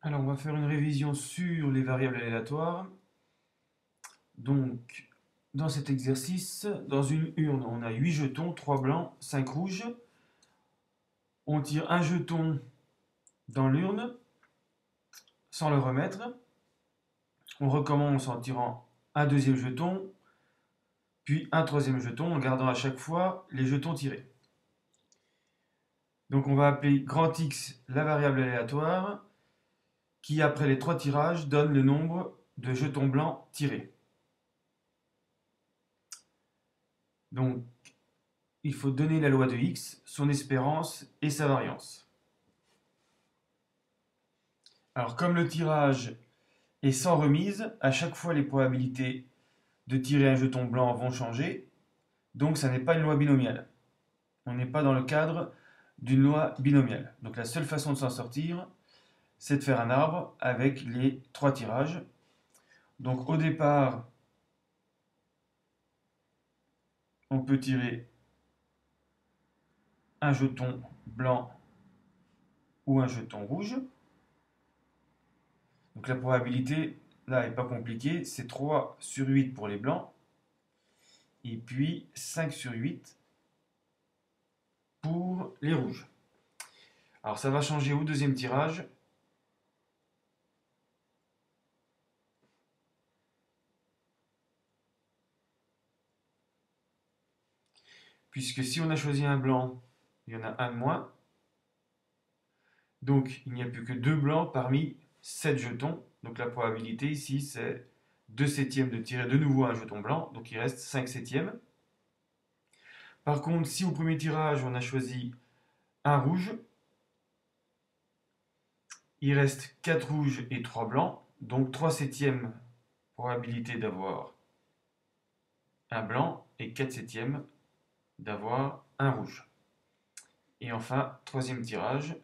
Alors, on va faire une révision sur les variables aléatoires. Donc, dans cet exercice, dans une urne, on a 8 jetons, 3 blancs, 5 rouges. On tire un jeton dans l'urne sans le remettre. On recommence en tirant un deuxième jeton, puis un troisième jeton, en gardant à chaque fois les jetons tirés. Donc, on va appeler grand X la variable aléatoire, qui après les 3 tirages donne le nombre de jetons blancs tirés. Donc, il faut donner la loi de X, son espérance et sa variance. Alors, comme le tirage est sans remise, à chaque fois les probabilités de tirer un jeton blanc vont changer, donc ça n'est pas une loi binomiale. On n'est pas dans le cadre d'une loi binomiale. Donc la seule façon de s'en sortir, c'est de faire un arbre avec les 3 tirages. Donc au départ, on peut tirer un jeton blanc ou un jeton rouge. Donc la probabilité, là, n'est pas compliquée, c'est 3 sur 8 pour les blancs, et puis 5 sur 8 pour les rouges. Alors ça va changer au deuxième tirage. Puisque si on a choisi un blanc, il y en a un de moins. Donc il n'y a plus que 2 blancs parmi 7 jetons. Donc la probabilité ici, c'est 2 septièmes de tirer de nouveau un jeton blanc. Donc il reste 5 septièmes. Par contre, si au premier tirage, on a choisi un rouge, il reste 4 rouges et 3 blancs. Donc 3 septièmes probabilité d'avoir un blanc et 4 septièmes d'avoir un rouge. Et enfin, troisième tirage.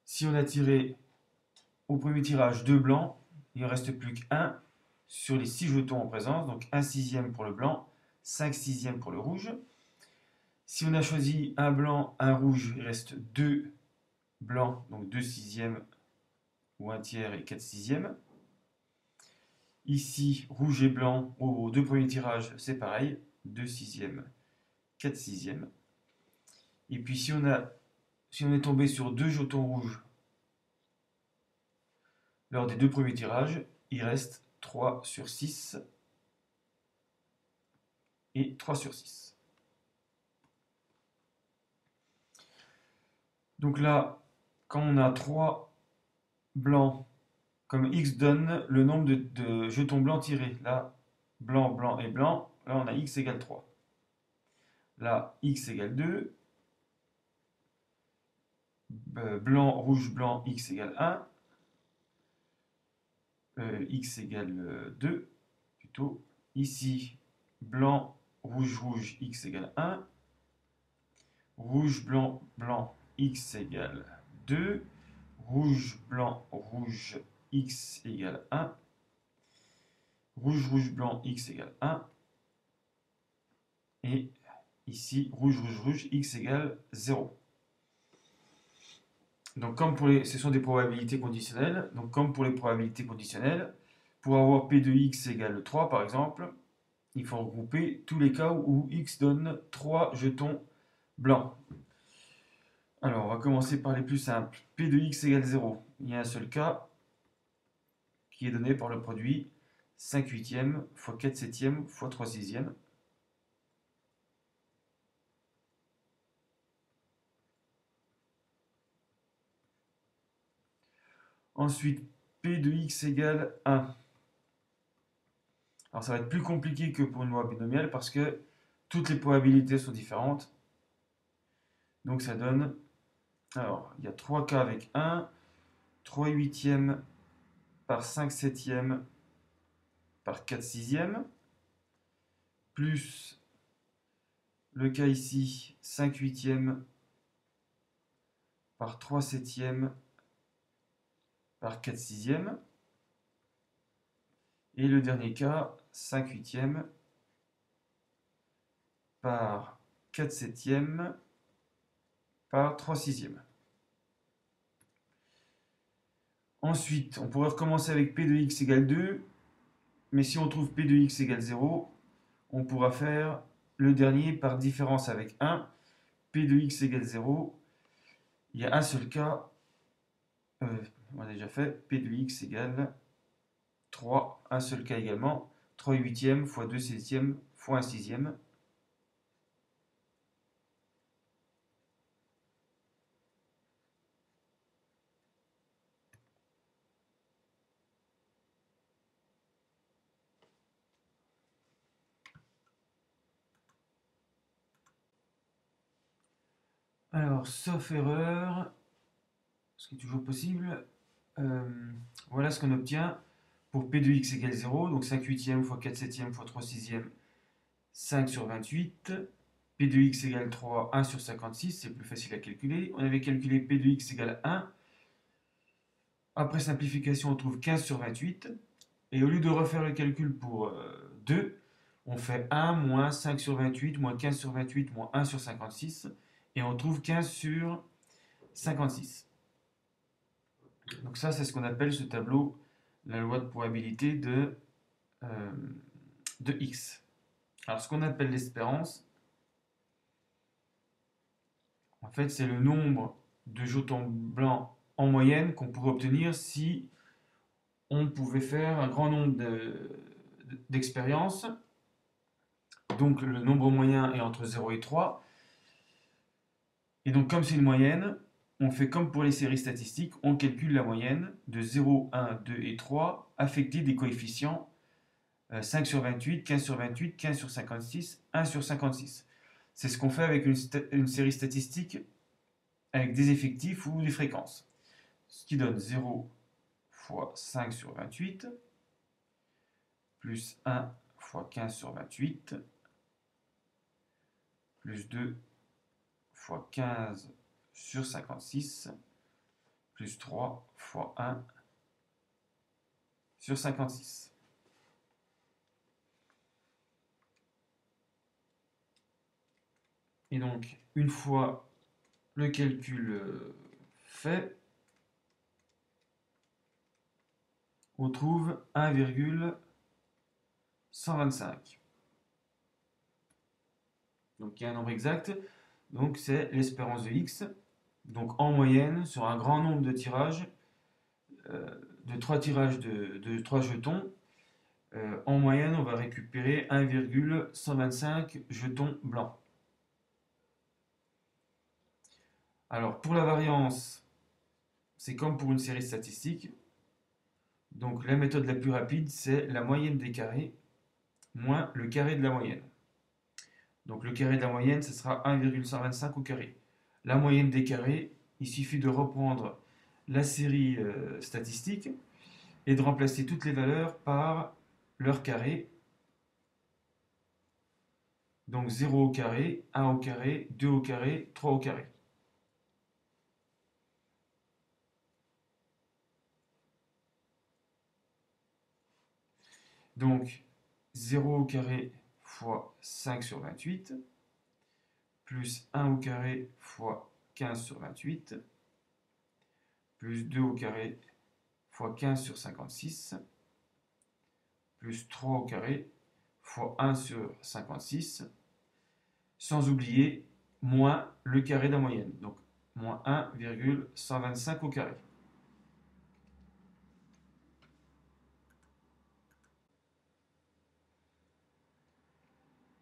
Si on a tiré au premier tirage 2 blancs, il ne reste plus qu'un sur les 6 jetons en présence, donc 1 sixième pour le blanc, 5 sixièmes pour le rouge. Si on a choisi un blanc, un rouge, il reste 2 blancs, donc 2 sixièmes ou 1 tiers et 4 sixièmes. Ici, rouge et blanc, aux deux premiers tirages, c'est pareil, 2 sixièmes, 4 sixièmes. Et puis si on est tombé sur 2 jetons rouges lors des deux premiers tirages, il reste 3 sur 6 et 3 sur 6. Donc là, quand on a 3 blancs, comme X donne le nombre de jetons blancs tirés. Là, blanc, blanc et blanc. Là, on a X égale 3. Là, X égale 2. Blanc, rouge, blanc, X égale 1. X égale 2, plutôt. Ici, blanc, rouge, rouge, X égale 1. Rouge, blanc, blanc, X égale 2. Rouge, blanc, rouge, X égale 1. Rouge, rouge, blanc, X égale 1. Et ici, rouge, rouge, rouge, X égale 0. Donc, ce sont des probabilités conditionnelles. Donc, comme pour les probabilités conditionnelles, pour avoir P de X égale 3, par exemple, il faut regrouper tous les cas où X donne 3 jetons blancs. Alors, on va commencer par les plus simples. P de X égale 0. Il y a un seul cas qui est donné par le produit 5 huitièmes fois 4 septièmes fois 3 sixièmes. Ensuite, P de X égale 1. Alors ça va être plus compliqué que pour une loi binomiale parce que toutes les probabilités sont différentes. Donc ça donne, alors il y a 3 cas avec 1, 3 huitièmes par 5 septièmes par 4 sixièmes, plus le cas ici, 5 huitièmes par 3 septièmes par 4 sixièmes. Et le dernier cas, 5 huitièmes par 4 septièmes par 3 sixièmes. Ensuite, on pourrait recommencer avec P de x égale 2, mais si on trouve P de x égale 0, on pourra faire le dernier par différence avec 1. P de x égale 0, il y a un seul cas, on a déjà fait, P de x égale 3, un seul cas également, 3 huitièmes fois 2 septièmes fois 1 sixième. Alors, sauf erreur, ce qui est toujours possible, voilà ce qu'on obtient pour P de x égale 0, donc 5 huitièmes fois 4 septièmes fois 3 sixièmes, 5 sur 28. P de x égale 3, 1 sur 56, c'est plus facile à calculer. On avait calculé P de x égale 1. Après simplification, on trouve 15 sur 28. Et au lieu de refaire le calcul pour 2, on fait 1 moins 5 sur 28, moins 15 sur 28, moins 1 sur 56. Et on trouve 15 sur 56. Donc ça, c'est ce qu'on appelle ce tableau, la loi de probabilité euh, de x. Alors ce qu'on appelle l'espérance, en fait, c'est le nombre de jetons blancs en moyenne qu'on pourrait obtenir si on pouvait faire un grand nombre d'expériences. Donc le nombre moyen est entre 0 et 3. Et donc comme c'est une moyenne, on fait comme pour les séries statistiques, on calcule la moyenne de 0, 1, 2 et 3 affectés des coefficients 5 sur 28, 15 sur 28, 15 sur 56, 1 sur 56. C'est ce qu'on fait avec une série statistique avec des effectifs ou des fréquences. Ce qui donne 0 fois 5 sur 28, plus 1 fois 15 sur 28, plus 2 fois 15 sur 56, plus 3 fois 1 sur 56. Et donc, une fois le calcul fait, on trouve 1,125. Donc, il y a un nombre exact. Donc, c'est l'espérance de x. Donc, en moyenne, sur un grand nombre de tirages, de 3 tirages de 3 jetons, en moyenne, on va récupérer 1,125 jetons blancs. Alors, pour la variance, c'est comme pour une série statistique. Donc, la méthode la plus rapide, c'est la moyenne des carrés moins le carré de la moyenne. Donc, le carré de la moyenne, ce sera 1,125 au carré. La moyenne des carrés, il suffit de reprendre la série statistique et de remplacer toutes les valeurs par leur carré. Donc 0 au carré, 1 au carré, 2 au carré, 3 au carré. Donc 0 au carré fois 5 sur 28, plus 1 au carré fois 15 sur 28, plus 2 au carré fois 15 sur 56, plus 3 au carré fois 1 sur 56, sans oublier moins le carré de la moyenne, donc moins 1,125 au carré.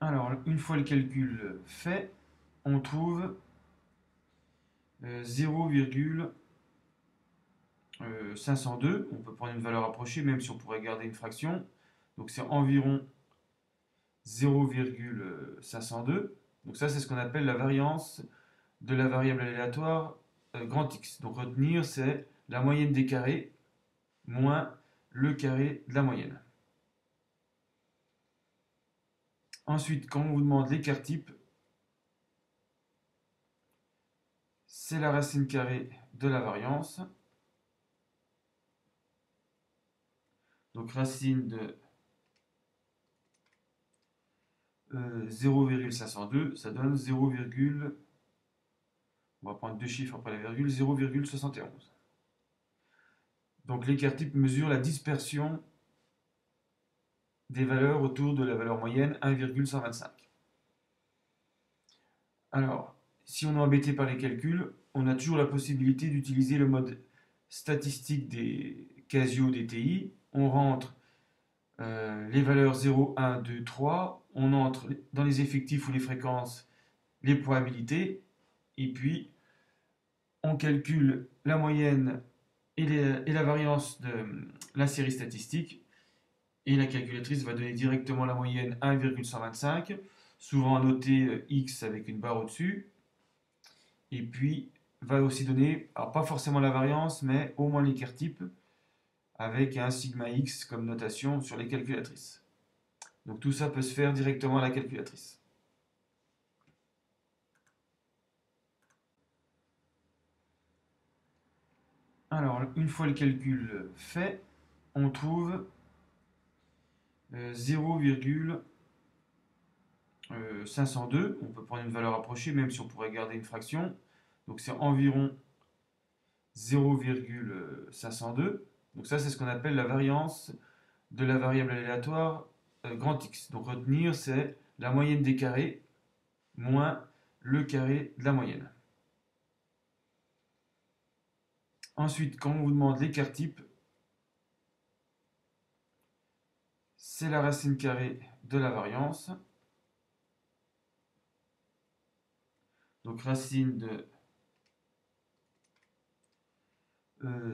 Alors, une fois le calcul fait, on trouve 0,502. On peut prendre une valeur approchée, même si on pourrait garder une fraction. Donc c'est environ 0,502. Donc ça, c'est ce qu'on appelle la variance de la variable aléatoire grand X. Donc retenir, c'est la moyenne des carrés moins le carré de la moyenne. Ensuite, quand on vous demande l'écart type, c'est la racine carrée de la variance Donc racine de 0,502, ça donne 0, on va prendre deux chiffres après la virgule, 0,71. Donc l'écart type mesure la dispersion des valeurs autour de la valeur moyenne 1,125. Alors, si on est embêté par les calculs, on a toujours la possibilité d'utiliser le mode statistique des Casio DTI. On rentre les valeurs 0, 1, 2, 3, on entre dans les effectifs ou les fréquences les probabilités, et puis on calcule la moyenne et la variance de la série statistique, et la calculatrice va donner directement la moyenne 1,125, souvent annotée X avec une barre au-dessus, et puis va aussi donner, alors pas forcément la variance, mais au moins l'écart type, avec un sigma X comme notation sur les calculatrices. Donc tout ça peut se faire directement à la calculatrice. Alors, une fois le calcul fait, on trouve 0,502. On peut prendre une valeur approchée, même si on pourrait garder une fraction. Donc c'est environ 0,502. Donc ça, c'est ce qu'on appelle la variance de la variable aléatoire grand X. Donc retenir, c'est la moyenne des carrés moins le carré de la moyenne. Ensuite, quand on vous demande l'écart type, c'est la racine carrée de la variance. Donc racine de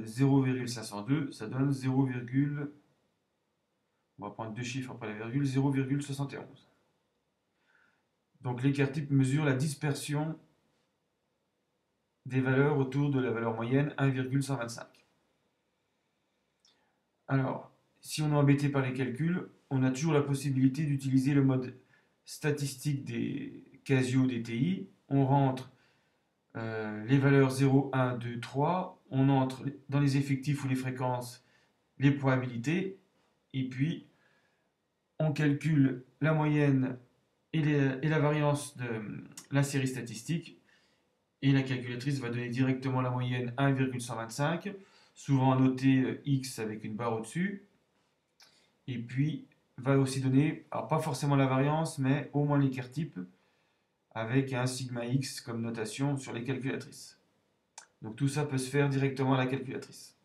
0,502, ça donne 0, on va prendre deux chiffres après la virgule, 0,71. Donc l'écart type mesure la dispersion des valeurs autour de la valeur moyenne 1,125. Alors, si on est embêté par les calculs, on a toujours la possibilité d'utiliser le mode statistique des Casio DTI. On rentre les valeurs 0, 1, 2, 3, on entre dans les effectifs ou les fréquences les probabilités, et puis on calcule la moyenne et la variance de la série statistique, et la calculatrice va donner directement la moyenne 1,125, souvent annotée X avec une barre au-dessus, et puis va aussi donner, alors pas forcément la variance, mais au moins l'écart type, avec un sigma X comme notation sur les calculatrices. Donc tout ça peut se faire directement à la calculatrice.